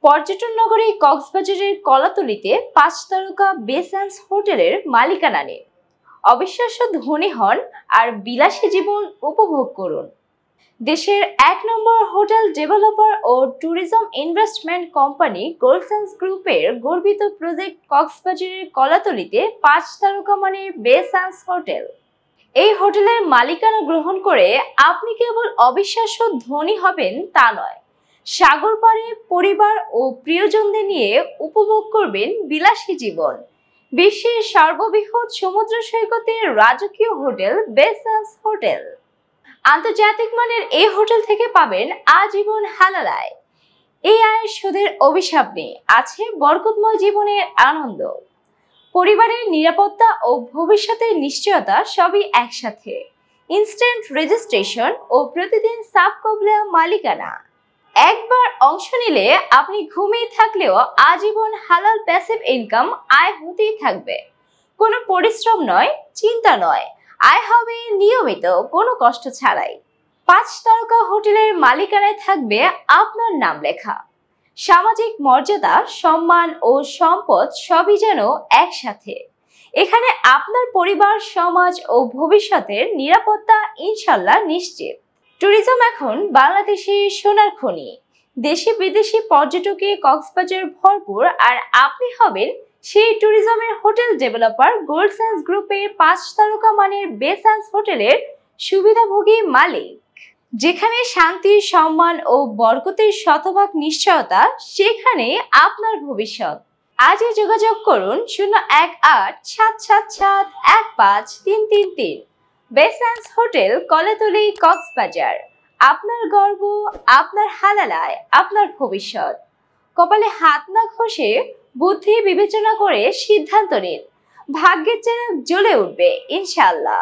পর্যটন নগরী কক্সবাজারের কলাতলিতে ৫ তারকা বেসান্স হোটেলের মালিকানা নিন। অবিশ্বাস্য ধনী হন আর বিলাসী জীবন উপভোগ করুন। দেশের ১ নম্বর হোটেল ডেভেলপার ও ট্যুরিজম ইনভেস্টমেন্ট কোম্পানি গোল্ডসান্স গ্রুপের গর্বিত প্রজেক্ট কক্সবাজারের কলাতলিতে ৫ তারকা মানের বেসান্স হোটেল। এই হোটেলের মালিকানা গ্রহণ করে আপনি কেবল অবিশ্বাস্য ধনী হবেন তা নয়, সাগর পাড়ে পরিবার ও প্রিয়জনদের নিয়ে উপভোগ করবেন বিলাসী জীবন। বিশ্বের সর্ববৃহৎ সমুদ্র সৈকতের রাজকীয় হোটেল বেসান্স হোটেল। আন্তর্জাতিক মানের এই হোটেল থেকে পাবেন আজীবন হালাল আয়। এই আয়ের সুদের অভিশাপ নেই, আছে বরকতময় জীবনের আনন্দ। পরিবারের নিরাপত্তা ও ভবিষ্যতের নিশ্চয়তা সবই একসাথে। ইনস্ট্যান্ট রেজিস্ট্রেশন ও প্রতিদিন সাবকবলা মালিকানা। একবার অংশ নিলে আপনি ঘুমিয়ে থাকলেও আজীবন হালাল প্যাসিভ ইনকাম আয় হতেই থাকবে। কোনো পরিশ্রম নয়, চিন্তা নয়, আয় হবে নিয়মিত, কোনো কষ্ট ছাড়াই। ৫ তারকা হোটেলের মালিকানায় থাকবে আপনার নাম লেখা। সামাজিক মর্যাদা, সম্মান ও সম্পদ সবই যেন একসাথে। এখানে আপনার পরিবার, সমাজ ও ভবিষ্যতের নিরাপত্তা ইনশাল্লাহ নিশ্চিত। ট্যুরিজম এখন বাংলাদেশের সোনার খনি। দেশি বিদেশি পর্যটকে কক্সবাজার ভরপুর, আর আপনি হবেন সেই ট্যুরিজমের হোটেল ডেভেলপার গোল্ডসান্স গ্রুপের ৫ তারকা মানের বেসান্স হোটেলের সুবিধাভোগী মালিক। যেখানে শান্তি, সম্মান ও বরকতের শতভাগ নিশ্চয়তা, সেখানে আপনার ভবিষ্যৎ। আজই যোগাযোগ করুন 018-777-15333। বেসান্স হোটেল, কলাতলি, কক্সবাজার। আপনার গর্ব, আপনার হালাল আয়, আপনার ভবিষ্যৎ। কপালে হাত না ঘষে বুদ্ধি বিবেচনা করে সিদ্ধান্ত নিন। ভাগ্যের চেরাগ জ্বলে উঠবে ইনশাআল্লাহ।